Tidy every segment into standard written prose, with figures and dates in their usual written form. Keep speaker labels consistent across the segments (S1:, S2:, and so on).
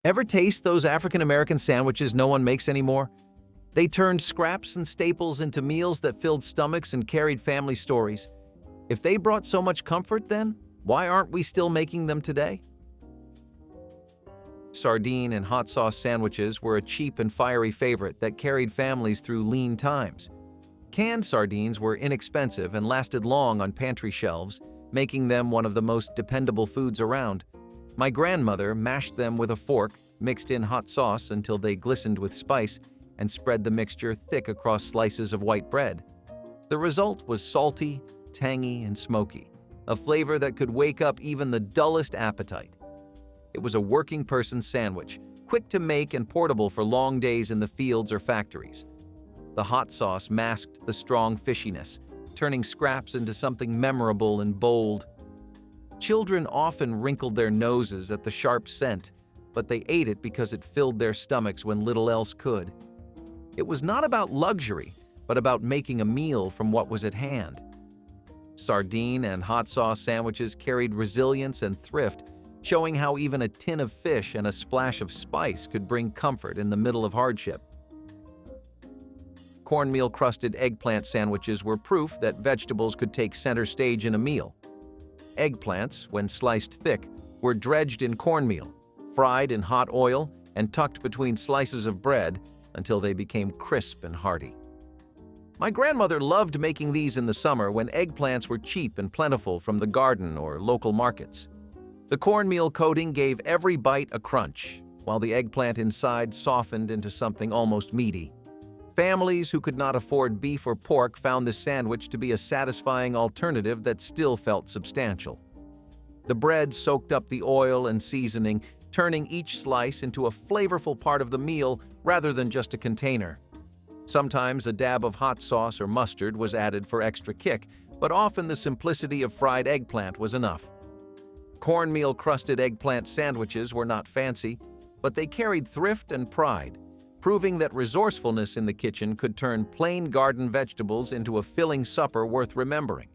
S1: Ever taste those African-American sandwiches no one makes anymore? They turned scraps and staples into meals that filled stomachs and carried family stories. If they brought so much comfort then, why aren't we still making them today? Sardine and hot sauce sandwiches were a cheap and fiery favorite that carried families through lean times. Canned sardines were inexpensive and lasted long on pantry shelves, making them one of the most dependable foods around. My grandmother mashed them with a fork, mixed in hot sauce until they glistened with spice, and spread the mixture thick across slices of white bread. The result was salty, tangy, and smoky, a flavor that could wake up even the dullest appetite. It was a working person's sandwich, quick to make and portable for long days in the fields or factories. The hot sauce masked the strong fishiness, turning scraps into something memorable and bold. Children often wrinkled their noses at the sharp scent, but they ate it because it filled their stomachs when little else could. It was not about luxury, but about making a meal from what was at hand. Sardine and hot sauce sandwiches carried resilience and thrift, showing how even a tin of fish and a splash of spice could bring comfort in the middle of hardship. Cornmeal-crusted eggplant sandwiches were proof that vegetables could take center stage in a meal. Eggplants, when sliced thick, were dredged in cornmeal, fried in hot oil, and tucked between slices of bread until they became crisp and hearty. My grandmother loved making these in the summer when eggplants were cheap and plentiful from the garden or local markets. The cornmeal coating gave every bite a crunch, while the eggplant inside softened into something almost meaty. Families who could not afford beef or pork found this sandwich to be a satisfying alternative that still felt substantial. The bread soaked up the oil and seasoning, turning each slice into a flavorful part of the meal rather than just a container. Sometimes a dab of hot sauce or mustard was added for extra kick, but often the simplicity of fried eggplant was enough. Cornmeal-crusted eggplant sandwiches were not fancy, but they carried thrift and pride, proving that resourcefulness in the kitchen could turn plain garden vegetables into a filling supper worth remembering.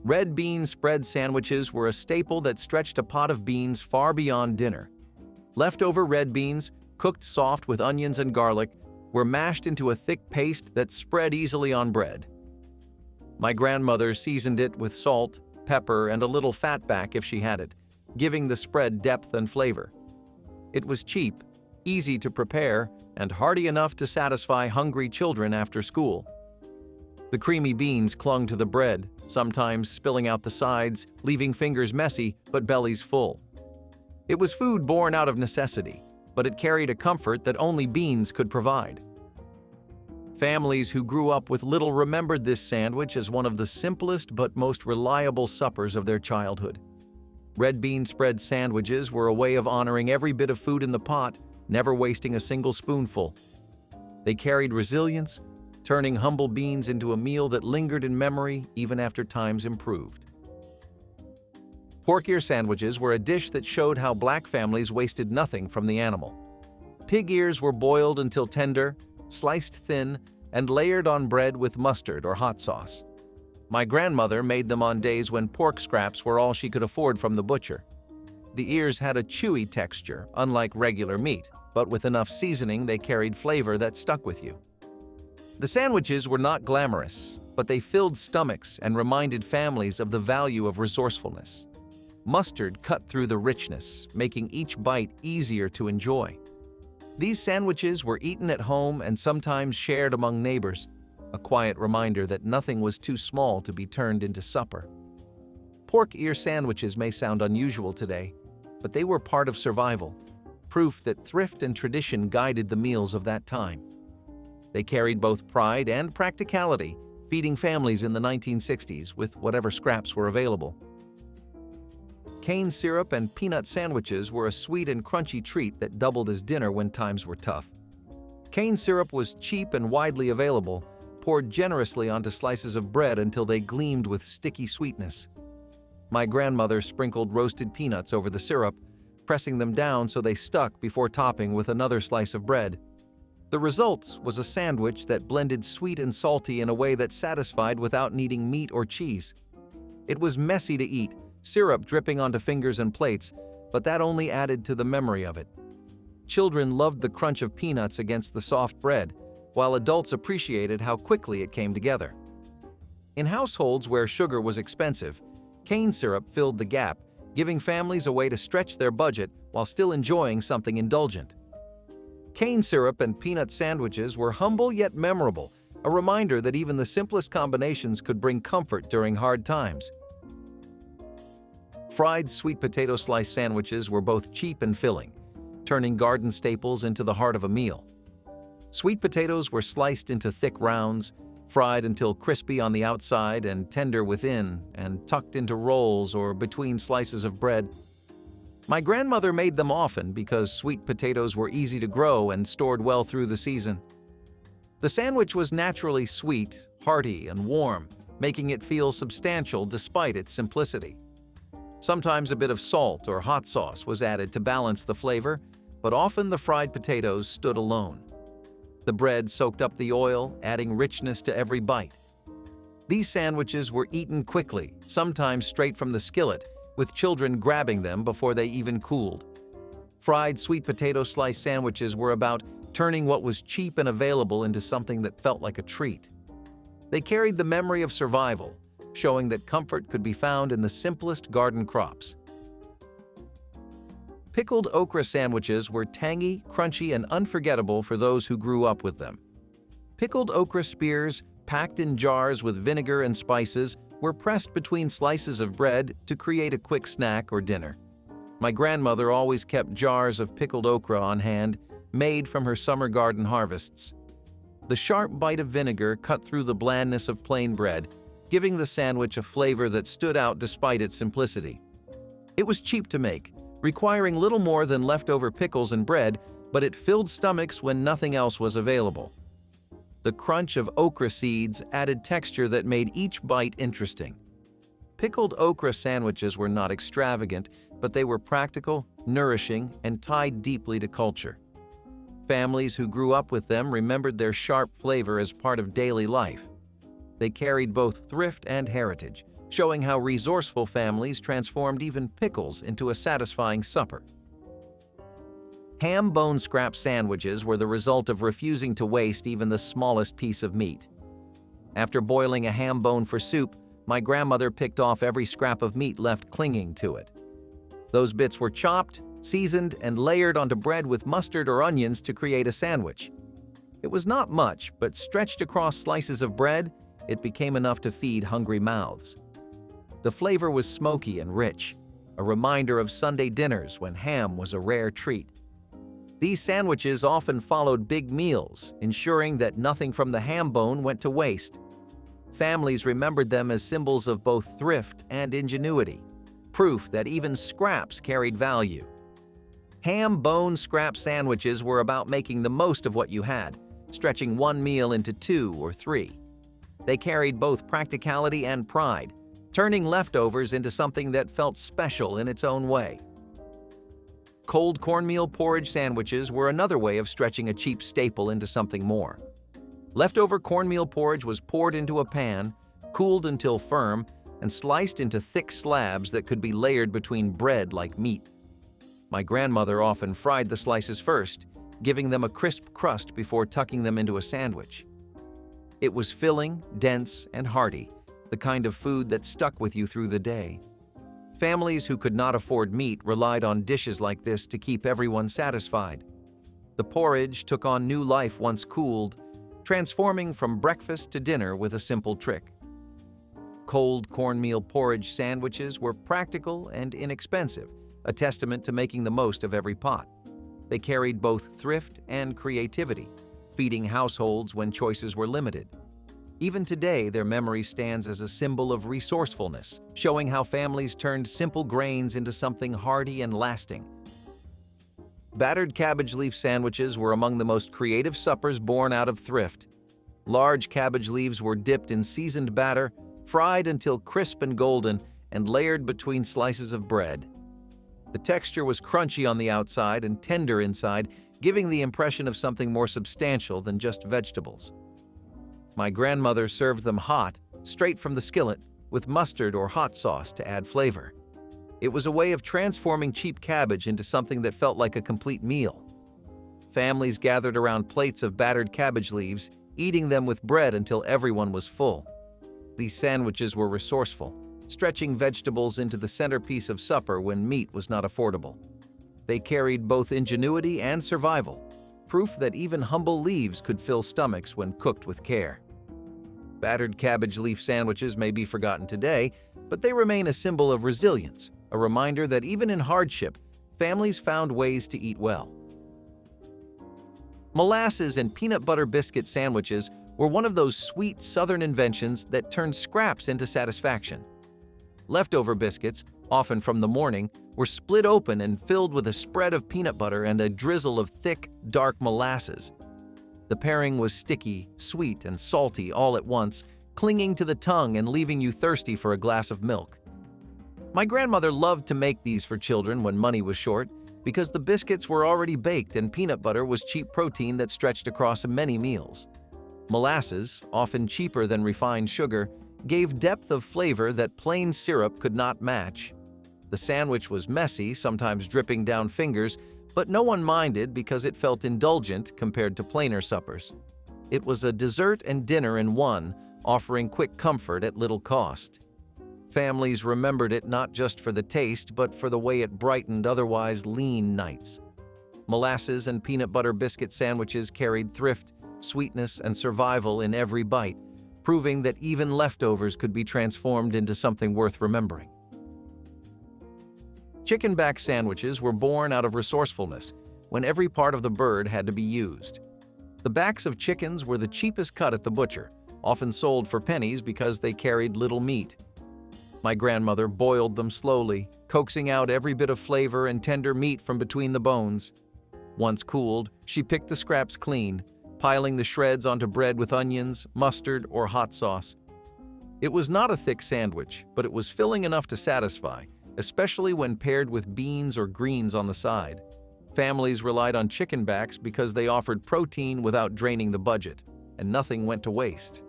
S1: Red bean spread sandwiches were a staple that stretched a pot of beans far beyond dinner. Leftover red beans, cooked soft with onions and garlic, were mashed into a thick paste that spread easily on bread. My grandmother seasoned it with salt, pepper, and a little fatback if she had it, giving the spread depth and flavor. It was cheap, easy to prepare, and hearty enough to satisfy hungry children after school. The creamy beans clung to the bread, sometimes spilling out the sides, leaving fingers messy but bellies full. It was food born out of necessity, but it carried a comfort that only beans could provide. Families who grew up with little remembered this sandwich as one of the simplest but most reliable suppers of their childhood. Red bean spread sandwiches were a way of honoring every bit of food in the pot, never wasting a single spoonful. They carried resilience, turning humble beans into a meal that lingered in memory even after times improved. Pork ear sandwiches were a dish that showed how Black families wasted nothing from the animal. Pig ears were boiled until tender, sliced thin, and layered on bread with mustard or hot sauce. My grandmother made them on days when pork scraps were all she could afford from the butcher. The ears had a chewy texture, unlike regular meat, but with enough seasoning they carried flavor that stuck with you. The sandwiches were not glamorous, but they filled stomachs and reminded families of the value of resourcefulness. Mustard cut through the richness, making each bite easier to enjoy. These sandwiches were eaten at home and sometimes shared among neighbors, a quiet reminder that nothing was too small to be turned into supper. Pork ear sandwiches may sound unusual today, but they were part of survival, proof that thrift and tradition guided the meals of that time. They carried both pride and practicality, feeding families in the 1960s with whatever scraps were available. Cane syrup and peanut sandwiches were a sweet and crunchy treat that doubled as dinner when times were tough. Cane syrup was cheap and widely available, poured generously onto slices of bread until they gleamed with sticky sweetness. My grandmother sprinkled roasted peanuts over the syrup, pressing them down so they stuck before topping with another slice of bread. The result was a sandwich that blended sweet and salty in a way that satisfied without needing meat or cheese. It was messy to eat, syrup dripping onto fingers and plates, but that only added to the memory of it. Children loved the crunch of peanuts against the soft bread, while adults appreciated how quickly it came together. In households where sugar was expensive, cane syrup filled the gap, giving families a way to stretch their budget while still enjoying something indulgent. Cane syrup and peanut sandwiches were humble yet memorable, a reminder that even the simplest combinations could bring comfort during hard times. Fried sweet potato slice sandwiches were both cheap and filling, turning garden staples into the heart of a meal. Sweet potatoes were sliced into thick rounds, fried until crispy on the outside and tender within, and tucked into rolls or between slices of bread. My grandmother made them often because sweet potatoes were easy to grow and stored well through the season. The sandwich was naturally sweet, hearty, and warm, making it feel substantial despite its simplicity. Sometimes a bit of salt or hot sauce was added to balance the flavor, but often the fried potatoes stood alone. The bread soaked up the oil, adding richness to every bite. These sandwiches were eaten quickly, sometimes straight from the skillet, with children grabbing them before they even cooled. Fried sweet potato slice sandwiches were about turning what was cheap and available into something that felt like a treat. They carried the memory of survival, showing that comfort could be found in the simplest garden crops. Pickled okra sandwiches were tangy, crunchy, and unforgettable for those who grew up with them. Pickled okra spears, packed in jars with vinegar and spices, were pressed between slices of bread to create a quick snack or dinner. My grandmother always kept jars of pickled okra on hand, made from her summer garden harvests. The sharp bite of vinegar cut through the blandness of plain bread, giving the sandwich a flavor that stood out despite its simplicity. It was cheap to make, requiring little more than leftover pickles and bread, but it filled stomachs when nothing else was available. The crunch of okra seeds added texture that made each bite interesting. Pickled okra sandwiches were not extravagant, but they were practical, nourishing, and tied deeply to culture. Families who grew up with them remembered their sharp flavor as part of daily life. They carried both thrift and heritage, showing how resourceful families transformed even pickles into a satisfying supper. Ham bone scrap sandwiches were the result of refusing to waste even the smallest piece of meat. After boiling a ham bone for soup, my grandmother picked off every scrap of meat left clinging to it. Those bits were chopped, seasoned, and layered onto bread with mustard or onions to create a sandwich. It was not much, but stretched across slices of bread, it became enough to feed hungry mouths. The flavor was smoky and rich, a reminder of Sunday dinners when ham was a rare treat. These sandwiches often followed big meals, ensuring that nothing from the ham bone went to waste. Families remembered them as symbols of both thrift and ingenuity, proof that even scraps carried value. Ham bone scrap sandwiches were about making the most of what you had, stretching one meal into 2 or 3. They carried both practicality and pride, turning leftovers into something that felt special in its own way. Cold cornmeal porridge sandwiches were another way of stretching a cheap staple into something more. Leftover cornmeal porridge was poured into a pan, cooled until firm, and sliced into thick slabs that could be layered between bread like meat. My grandmother often fried the slices first, giving them a crisp crust before tucking them into a sandwich. It was filling, dense, and hearty, the kind of food that stuck with you through the day. Families who could not afford meat relied on dishes like this to keep everyone satisfied. The porridge took on new life once cooled, transforming from breakfast to dinner with a simple trick. Cold cornmeal porridge sandwiches were practical and inexpensive, a testament to making the most of every pot. They carried both thrift and creativity, feeding households when choices were limited. Even today, their memory stands as a symbol of resourcefulness, showing how families turned simple grains into something hearty and lasting. Battered cabbage leaf sandwiches were among the most creative suppers born out of thrift. Large cabbage leaves were dipped in seasoned batter, fried until crisp and golden, and layered between slices of bread. The texture was crunchy on the outside and tender inside, giving the impression of something more substantial than just vegetables. My grandmother served them hot, straight from the skillet, with mustard or hot sauce to add flavor. It was a way of transforming cheap cabbage into something that felt like a complete meal. Families gathered around plates of battered cabbage leaves, eating them with bread until everyone was full. These sandwiches were resourceful, stretching vegetables into the centerpiece of supper when meat was not affordable. They carried both ingenuity and survival, proof that even humble leaves could fill stomachs when cooked with care. Battered cabbage leaf sandwiches may be forgotten today, but they remain a symbol of resilience, a reminder that even in hardship, families found ways to eat well. Molasses and peanut butter biscuit sandwiches were one of those sweet Southern inventions that turned scraps into satisfaction. Leftover biscuits, often from the morning, were split open and filled with a spread of peanut butter and a drizzle of thick, dark molasses. The pairing was sticky, sweet, and salty all at once, clinging to the tongue and leaving you thirsty for a glass of milk. My grandmother loved to make these for children when money was short, because the biscuits were already baked and peanut butter was cheap protein that stretched across many meals. Molasses, often cheaper than refined sugar, gave depth of flavor that plain syrup could not match. The sandwich was messy, sometimes dripping down fingers, but no one minded because it felt indulgent compared to plainer suppers. It was a dessert and dinner in one, offering quick comfort at little cost. Families remembered it not just for the taste, but for the way it brightened otherwise lean nights. Molasses and peanut butter biscuit sandwiches carried thrift, sweetness, and survival in every bite, proving that even leftovers could be transformed into something worth remembering. Chicken back sandwiches were born out of resourcefulness, when every part of the bird had to be used. The backs of chickens were the cheapest cut at the butcher, often sold for pennies because they carried little meat. My grandmother boiled them slowly, coaxing out every bit of flavor and tender meat from between the bones. Once cooled, she picked the scraps clean, piling the shreds onto bread with onions, mustard, or hot sauce. It was not a thick sandwich, but it was filling enough to satisfy, especially when paired with beans or greens on the side. Families relied on chicken backs because they offered protein without draining the budget, and nothing went to waste.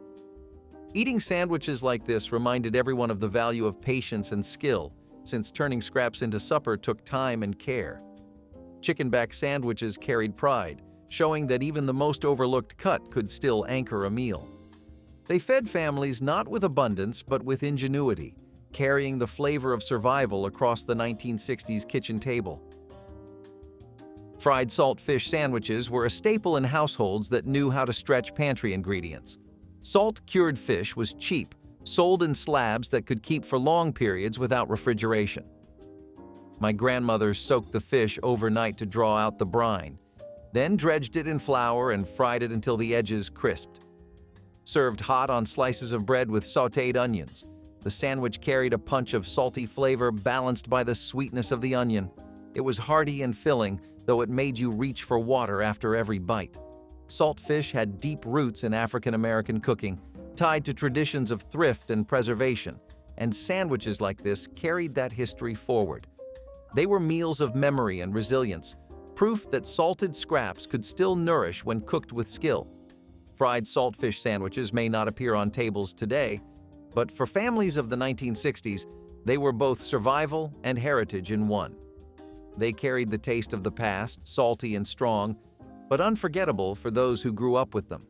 S1: Eating sandwiches like this reminded everyone of the value of patience and skill, since turning scraps into supper took time and care. Chicken back sandwiches carried pride, showing that even the most overlooked cut could still anchor a meal. They fed families not with abundance but with ingenuity, carrying the flavor of survival across the 1960s kitchen table. Fried saltfish sandwiches were a staple in households that knew how to stretch pantry ingredients. Salt-cured fish was cheap, sold in slabs that could keep for long periods without refrigeration. My grandmother soaked the fish overnight to draw out the brine, then dredged it in flour and fried it until the edges crisped. Served hot on slices of bread with sautéed onions, the sandwich carried a punch of salty flavor balanced by the sweetness of the onion. It was hearty and filling, though it made you reach for water after every bite. Saltfish had deep roots in African American cooking, tied to traditions of thrift and preservation, and sandwiches like this carried that history forward. They were meals of memory and resilience, proof that salted scraps could still nourish when cooked with skill. Fried saltfish sandwiches may not appear on tables today, but for families of the 1960s, they were both survival and heritage in one. They carried the taste of the past, salty and strong, but unforgettable for those who grew up with them.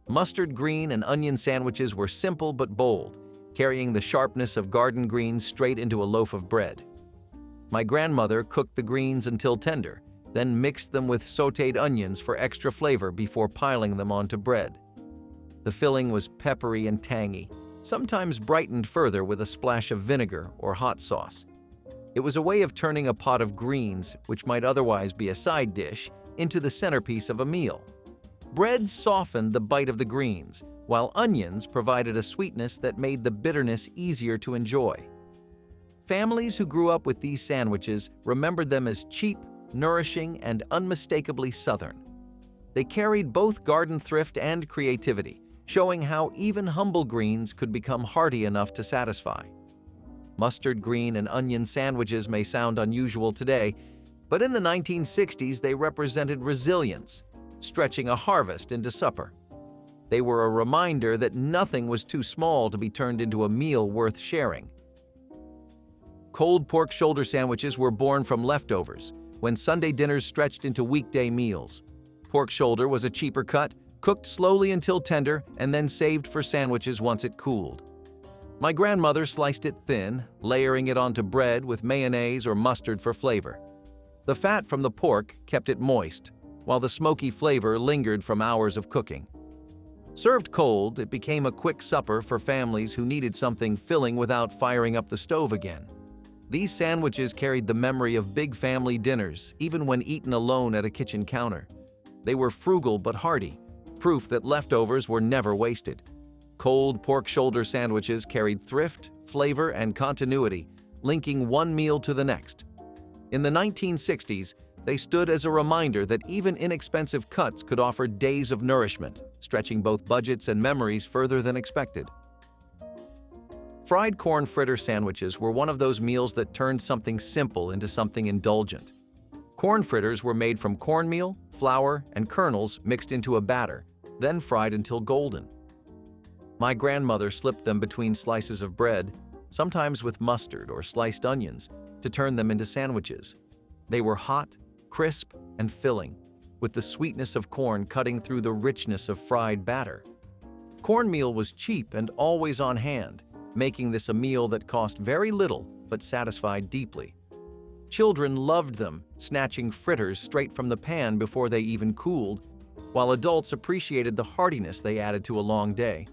S1: Mustard green and onion sandwiches were simple but bold, carrying the sharpness of garden greens straight into a loaf of bread. My grandmother cooked the greens until tender, then mixed them with sautéed onions for extra flavor before piling them onto bread. The filling was peppery and tangy, sometimes brightened further with a splash of vinegar or hot sauce. It was a way of turning a pot of greens, which might otherwise be a side dish, into the centerpiece of a meal. Bread softened the bite of the greens, while onions provided a sweetness that made the bitterness easier to enjoy. Families who grew up with these sandwiches remembered them as cheap, nourishing, and unmistakably Southern. They carried both garden thrift and creativity, showing how even humble greens could become hearty enough to satisfy. Mustard green and onion sandwiches may sound unusual today, but in the 1960s they represented resilience, stretching a harvest into supper. They were a reminder that nothing was too small to be turned into a meal worth sharing. Cold pork shoulder sandwiches were born from leftovers, when Sunday dinners stretched into weekday meals. Pork shoulder was a cheaper cut, cooked slowly until tender, and then saved for sandwiches once it cooled. My grandmother sliced it thin, layering it onto bread with mayonnaise or mustard for flavor. The fat from the pork kept it moist, while the smoky flavor lingered from hours of cooking. Served cold, it became a quick supper for families who needed something filling without firing up the stove again. These sandwiches carried the memory of big family dinners, even when eaten alone at a kitchen counter. They were frugal but hearty, proof that leftovers were never wasted. Cold pork shoulder sandwiches carried thrift, flavor, and continuity, linking one meal to the next. In the 1960s, they stood as a reminder that even inexpensive cuts could offer days of nourishment, stretching both budgets and memories further than expected. Fried corn fritter sandwiches were one of those meals that turned something simple into something indulgent. Corn fritters were made from cornmeal, flour, and kernels mixed into a batter, then fried until golden. My grandmother slipped them between slices of bread, sometimes with mustard or sliced onions, to turn them into sandwiches. They were hot, crisp, and filling, with the sweetness of corn cutting through the richness of fried batter. Cornmeal was cheap and always on hand, making this a meal that cost very little but satisfied deeply. Children loved them, snatching fritters straight from the pan before they even cooled, while adults appreciated the heartiness they added to a long day.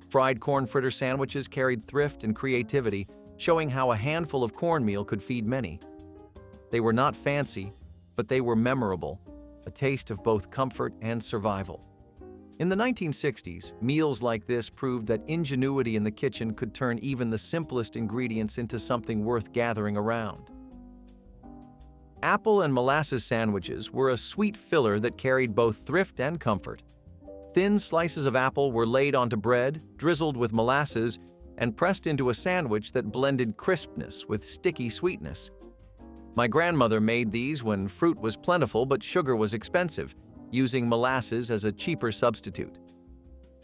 S1: Fried corn fritter sandwiches carried thrift and creativity, showing how a handful of cornmeal could feed many. They were not fancy, but they were memorable, a taste of both comfort and survival. In the 1960s, meals like this proved that ingenuity in the kitchen could turn even the simplest ingredients into something worth gathering around. Apple and molasses sandwiches were a sweet filler that carried both thrift and comfort. Thin slices of apple were laid onto bread, drizzled with molasses, and pressed into a sandwich that blended crispness with sticky sweetness. My grandmother made these when fruit was plentiful but sugar was expensive, using molasses as a cheaper substitute.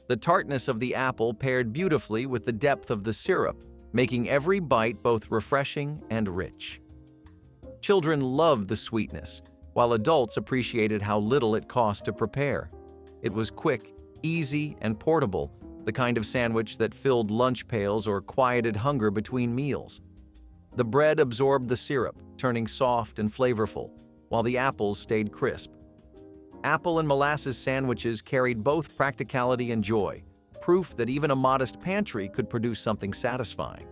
S1: The tartness of the apple paired beautifully with the depth of the syrup, making every bite both refreshing and rich. Children loved the sweetness, while adults appreciated how little it cost to prepare. It was quick, easy, and portable, the kind of sandwich that filled lunch pails or quieted hunger between meals. The bread absorbed the syrup, turning soft and flavorful, while the apples stayed crisp. Apple and molasses sandwiches carried both practicality and joy, proof that even a modest pantry could produce something satisfying.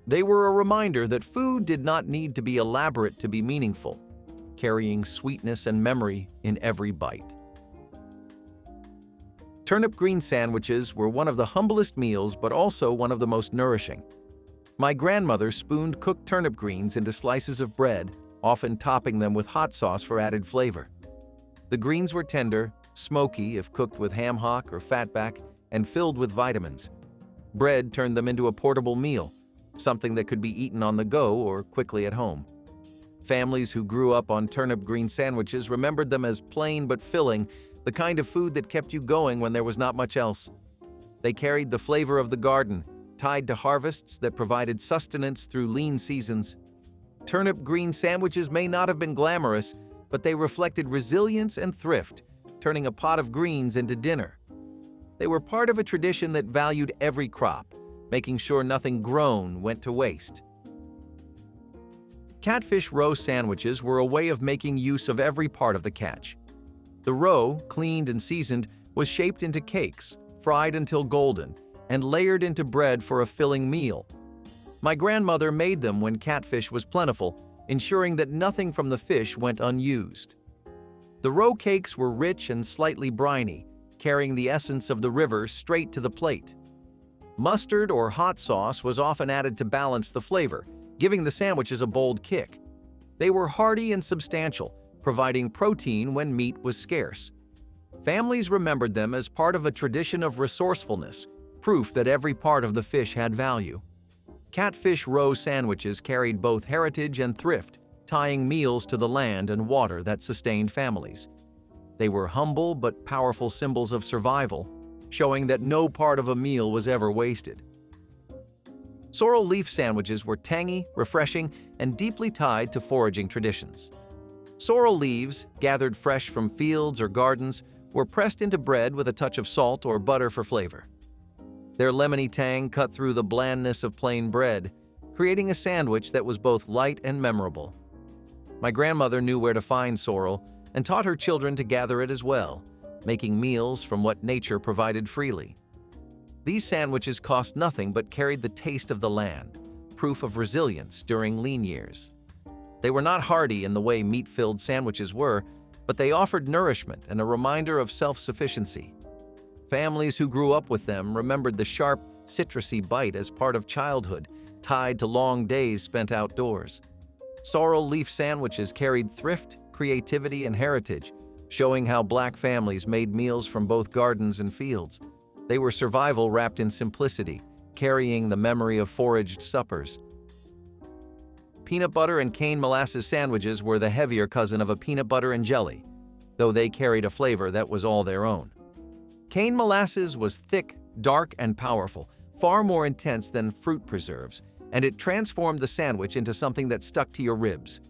S1: They were a reminder that food did not need to be elaborate to be meaningful, carrying sweetness and memory in every bite. Turnip green sandwiches were one of the humblest meals but also one of the most nourishing. My grandmother spooned cooked turnip greens into slices of bread, often topping them with hot sauce for added flavor. The greens were tender, smoky if cooked with ham hock or fatback, and filled with vitamins. Bread turned them into a portable meal, something that could be eaten on the go or quickly at home. Families who grew up on turnip green sandwiches remembered them as plain but filling, the kind of food that kept you going when there was not much else. They carried the flavor of the garden, tied to harvests that provided sustenance through lean seasons. Turnip green sandwiches may not have been glamorous, but they reflected resilience and thrift, turning a pot of greens into dinner. They were part of a tradition that valued every crop, making sure nothing grown went to waste. Catfish roe sandwiches were a way of making use of every part of the catch. The roe, cleaned and seasoned, was shaped into cakes, fried until golden, and layered into bread for a filling meal. My grandmother made them when catfish was plentiful, ensuring that nothing from the fish went unused. The roe cakes were rich and slightly briny, carrying the essence of the river straight to the plate. Mustard or hot sauce was often added to balance the flavor, giving the sandwiches a bold kick. They were hearty and substantial, providing protein when meat was scarce. Families remembered them as part of a tradition of resourcefulness, proof that every part of the fish had value. Catfish roe sandwiches carried both heritage and thrift, tying meals to the land and water that sustained families. They were humble but powerful symbols of survival, showing that no part of a meal was ever wasted. Sorrel leaf sandwiches were tangy, refreshing, and deeply tied to foraging traditions. Sorrel leaves, gathered fresh from fields or gardens, were pressed into bread with a touch of salt or butter for flavor. Their lemony tang cut through the blandness of plain bread, creating a sandwich that was both light and memorable. My grandmother knew where to find sorrel and taught her children to gather it as well, making meals from what nature provided freely. These sandwiches cost nothing but carried the taste of the land, proof of resilience during lean years. They were not hearty in the way meat-filled sandwiches were, but they offered nourishment and a reminder of self-sufficiency. Families who grew up with them remembered the sharp, citrusy bite as part of childhood, tied to long days spent outdoors. Sorrel leaf sandwiches carried thrift, creativity, and heritage, showing how Black families made meals from both gardens and fields. They were survival wrapped in simplicity, carrying the memory of foraged suppers. Peanut butter and cane molasses sandwiches were the heavier cousin of a peanut butter and jelly, though they carried a flavor that was all their own. Cane molasses was thick, dark, and powerful, far more intense than fruit preserves, and it transformed the sandwich into something that stuck to your ribs.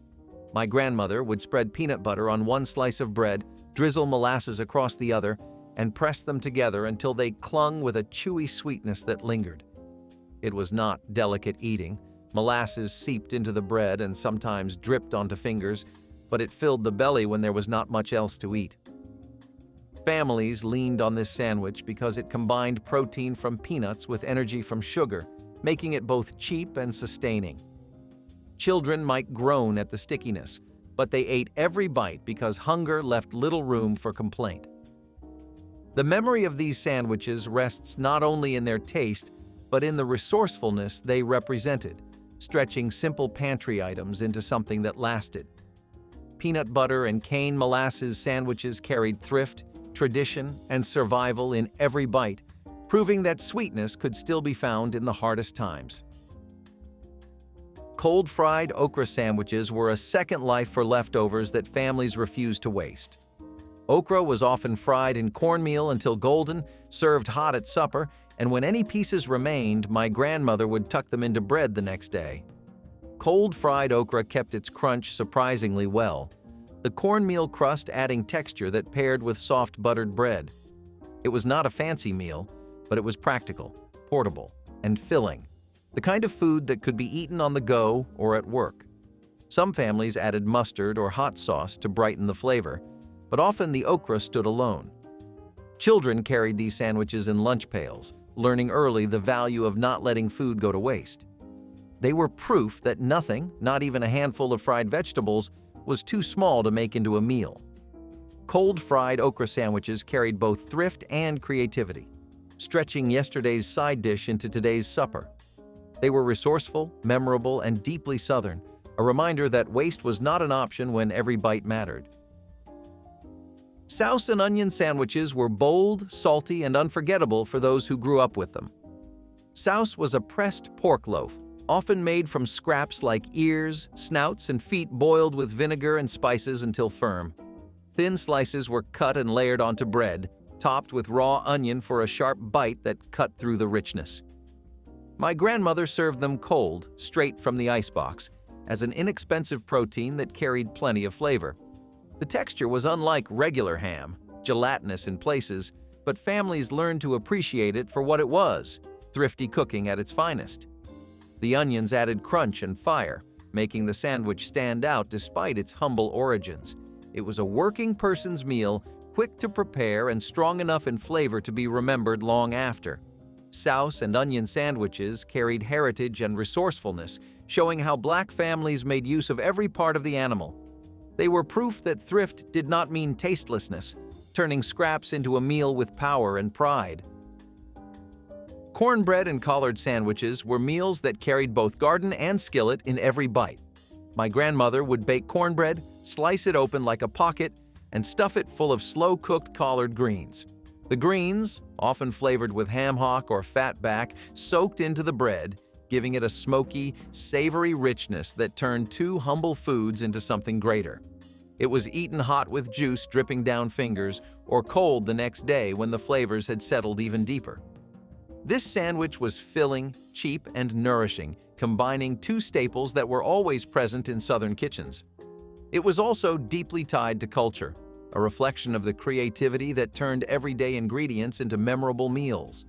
S1: My grandmother would spread peanut butter on one slice of bread, drizzle molasses across the other, and press them together until they clung with a chewy sweetness that lingered. It was not delicate eating. Molasses seeped into the bread and sometimes dripped onto fingers, but it filled the belly when there was not much else to eat. Families leaned on this sandwich because it combined protein from peanuts with energy from sugar, making it both cheap and sustaining. Children might groan at the stickiness, but they ate every bite because hunger left little room for complaint. The memory of these sandwiches rests not only in their taste, but in the resourcefulness they represented, stretching simple pantry items into something that lasted. Peanut butter and cane molasses sandwiches carried thrift, tradition, and survival in every bite, proving that sweetness could still be found in the hardest times. Cold-fried okra sandwiches were a second life for leftovers that families refused to waste. Okra was often fried in cornmeal until golden, served hot at supper, and when any pieces remained, my grandmother would tuck them into bread the next day. Cold-fried okra kept its crunch surprisingly well, the cornmeal crust adding texture that paired with soft buttered bread. It was not a fancy meal, but it was practical, portable, and filling, the kind of food that could be eaten on the go or at work. Some families added mustard or hot sauce to brighten the flavor, but often the okra stood alone. Children carried these sandwiches in lunch pails, learning early the value of not letting food go to waste. They were proof that nothing, not even a handful of fried vegetables, was too small to make into a meal. Cold-fried okra sandwiches carried both thrift and creativity, stretching yesterday's side dish into today's supper. They were resourceful, memorable, and deeply Southern, a reminder that waste was not an option when every bite mattered. Souse and onion sandwiches were bold, salty, and unforgettable for those who grew up with them. Souse was a pressed pork loaf, often made from scraps like ears, snouts, and feet boiled with vinegar and spices until firm. Thin slices were cut and layered onto bread, topped with raw onion for a sharp bite that cut through the richness. My grandmother served them cold, straight from the icebox, as an inexpensive protein that carried plenty of flavor. The texture was unlike regular ham, gelatinous in places, but families learned to appreciate it for what it was, thrifty cooking at its finest. The onions added crunch and fire, making the sandwich stand out despite its humble origins. It was a working person's meal, quick to prepare and strong enough in flavor to be remembered long after. Souse and onion sandwiches carried heritage and resourcefulness, showing how Black families made use of every part of the animal. They were proof that thrift did not mean tastelessness, turning scraps into a meal with power and pride. Cornbread and collard sandwiches were meals that carried both garden and skillet in every bite. My grandmother would bake cornbread, slice it open like a pocket, and stuff it full of slow-cooked collard greens. The greens, often flavored with ham hock or fatback, soaked into the bread, giving it a smoky, savory richness that turned two humble foods into something greater. It was eaten hot with juice dripping down fingers, or cold the next day when the flavors had settled even deeper. This sandwich was filling, cheap, and nourishing, combining two staples that were always present in Southern kitchens. It was also deeply tied to culture, a reflection of the creativity that turned everyday ingredients into memorable meals.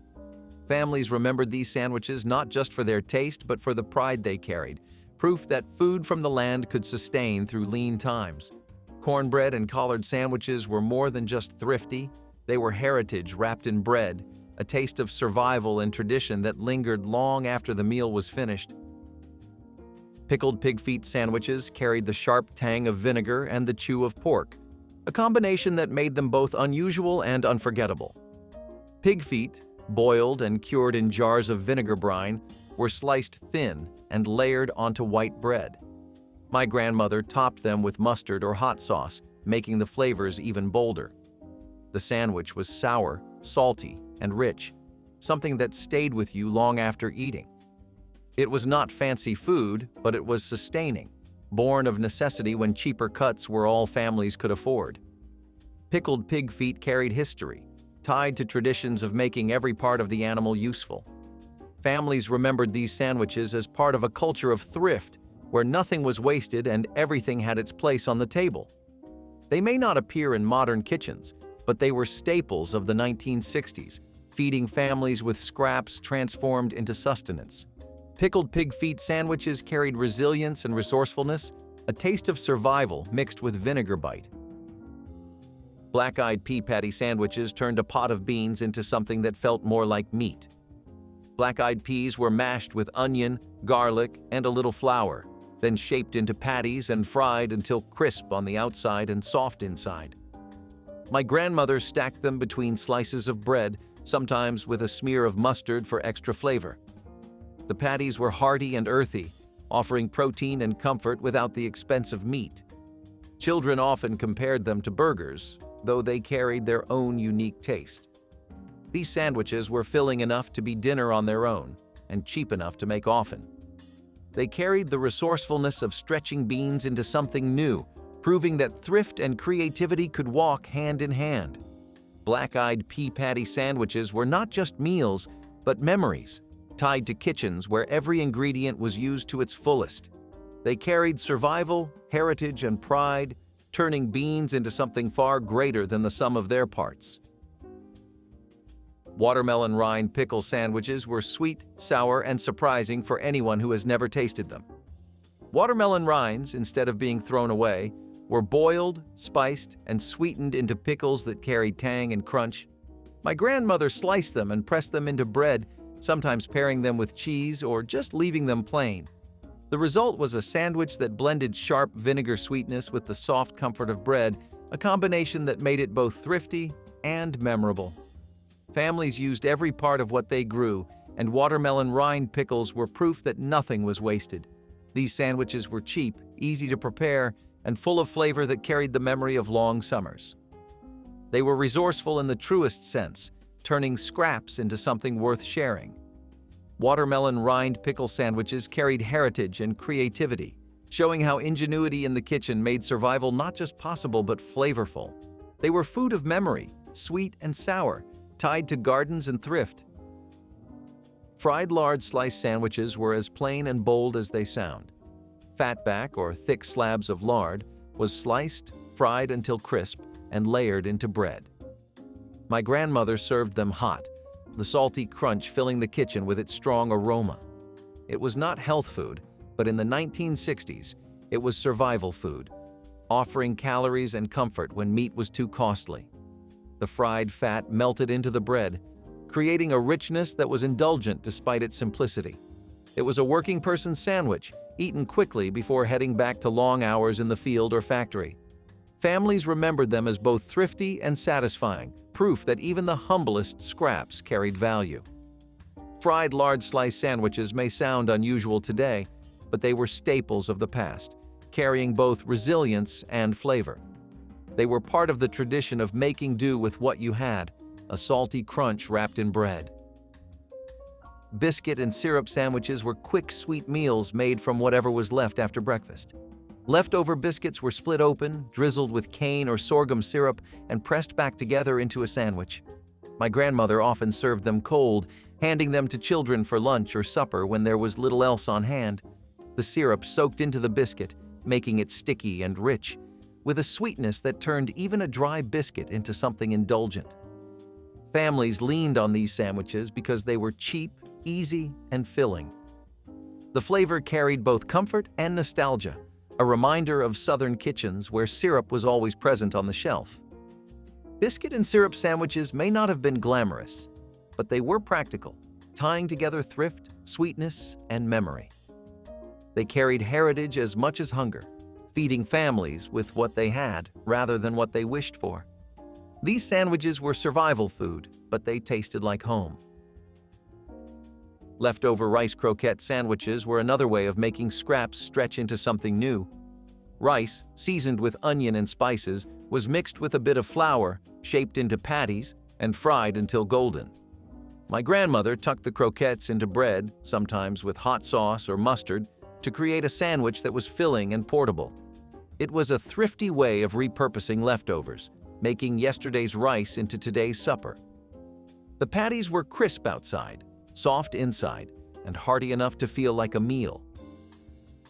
S1: Families remembered these sandwiches not just for their taste, but for the pride they carried, proof that food from the land could sustain through lean times. Cornbread and collard sandwiches were more than just thrifty, they were heritage wrapped in bread, a taste of survival and tradition that lingered long after the meal was finished. Pickled pig feet sandwiches carried the sharp tang of vinegar and the chew of pork, a combination that made them both unusual and unforgettable. Pig feet, boiled and cured in jars of vinegar brine, were sliced thin and layered onto white bread. My grandmother topped them with mustard or hot sauce, making the flavors even bolder. The sandwich was sour, salty, and rich, something that stayed with you long after eating. It was not fancy food, but it was sustaining, born of necessity when cheaper cuts were all families could afford. Pickled pig feet carried history, tied to traditions of making every part of the animal useful. Families remembered these sandwiches as part of a culture of thrift, where nothing was wasted and everything had its place on the table. They may not appear in modern kitchens, but they were staples of the 1960s, feeding families with scraps transformed into sustenance. Pickled pig feet sandwiches carried resilience and resourcefulness, a taste of survival mixed with vinegar bite. Black-eyed pea patty sandwiches turned a pot of beans into something that felt more like meat. Black-eyed peas were mashed with onion, garlic, and a little flour, then shaped into patties and fried until crisp on the outside and soft inside. My grandmother stacked them between slices of bread, sometimes with a smear of mustard for extra flavor. The patties were hearty and earthy, offering protein and comfort without the expense of meat. Children often compared them to burgers, though they carried their own unique taste. These sandwiches were filling enough to be dinner on their own, and cheap enough to make often. They carried the resourcefulness of stretching beans into something new, proving that thrift and creativity could walk hand in hand. Black-eyed pea patty sandwiches were not just meals, but memories, tied to kitchens where every ingredient was used to its fullest. They carried survival, heritage, and pride, turning beans into something far greater than the sum of their parts. Watermelon rind pickle sandwiches were sweet, sour, and surprising for anyone who has never tasted them. Watermelon rinds, instead of being thrown away, were boiled, spiced, and sweetened into pickles that carried tang and crunch. My grandmother sliced them and pressed them into bread, sometimes pairing them with cheese or just leaving them plain. The result was a sandwich that blended sharp vinegar sweetness with the soft comfort of bread, a combination that made it both thrifty and memorable. Families used every part of what they grew, and watermelon rind pickles were proof that nothing was wasted. These sandwiches were cheap, easy to prepare, and full of flavor that carried the memory of long summers. They were resourceful in the truest sense, turning scraps into something worth sharing. Watermelon rind pickle sandwiches carried heritage and creativity, showing how ingenuity in the kitchen made survival not just possible but flavorful. They were food of memory, sweet and sour, tied to gardens and thrift. Fried lard slice sandwiches were as plain and bold as they sound. Fatback, or thick slabs of lard, was sliced, fried until crisp, and layered into bread. My grandmother served them hot, the salty crunch filling the kitchen with its strong aroma. It was not health food, but in the 1960s, it was survival food, offering calories and comfort when meat was too costly. The fried fat melted into the bread, creating a richness that was indulgent despite its simplicity. It was a working person's sandwich, eaten quickly before heading back to long hours in the field or factory. Families remembered them as both thrifty and satisfying, proof that even the humblest scraps carried value. Fried large slice sandwiches may sound unusual today, but they were staples of the past, carrying both resilience and flavor. They were part of the tradition of making do with what you had, a salty crunch wrapped in bread. Biscuit and syrup sandwiches were quick, sweet meals made from whatever was left after breakfast. Leftover biscuits were split open, drizzled with cane or sorghum syrup, and pressed back together into a sandwich. My grandmother often served them cold, handing them to children for lunch or supper when there was little else on hand. The syrup soaked into the biscuit, making it sticky and rich, with a sweetness that turned even a dry biscuit into something indulgent. Families leaned on these sandwiches because they were cheap, easy, and filling. The flavor carried both comfort and nostalgia, a reminder of Southern kitchens where syrup was always present on the shelf. Biscuit and syrup sandwiches may not have been glamorous, but they were practical, tying together thrift, sweetness, and memory. They carried heritage as much as hunger, feeding families with what they had rather than what they wished for. These sandwiches were survival food, but they tasted like home. Leftover rice croquette sandwiches were another way of making scraps stretch into something new. Rice, seasoned with onion and spices, was mixed with a bit of flour, shaped into patties, and fried until golden. My grandmother tucked the croquettes into bread, sometimes with hot sauce or mustard, to create a sandwich that was filling and portable. It was a thrifty way of repurposing leftovers, making yesterday's rice into today's supper. The patties were crisp outside, soft inside, and hearty enough to feel like a meal.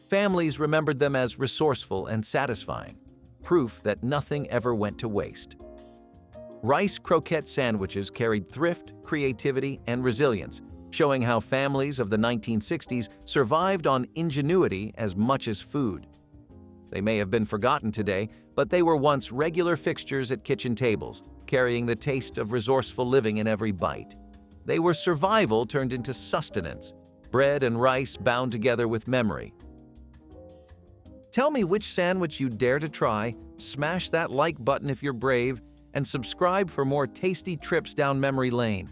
S1: Families remembered them as resourceful and satisfying, proof that nothing ever went to waste. Rice croquette sandwiches carried thrift, creativity, and resilience, showing how families of the 1960s survived on ingenuity as much as food. They may have been forgotten today, but they were once regular fixtures at kitchen tables, carrying the taste of resourceful living in every bite. They were survival turned into sustenance, bread and rice bound together with memory. Tell me which sandwich you dare to try, smash that like button if you're brave, and subscribe for more tasty trips down memory lane.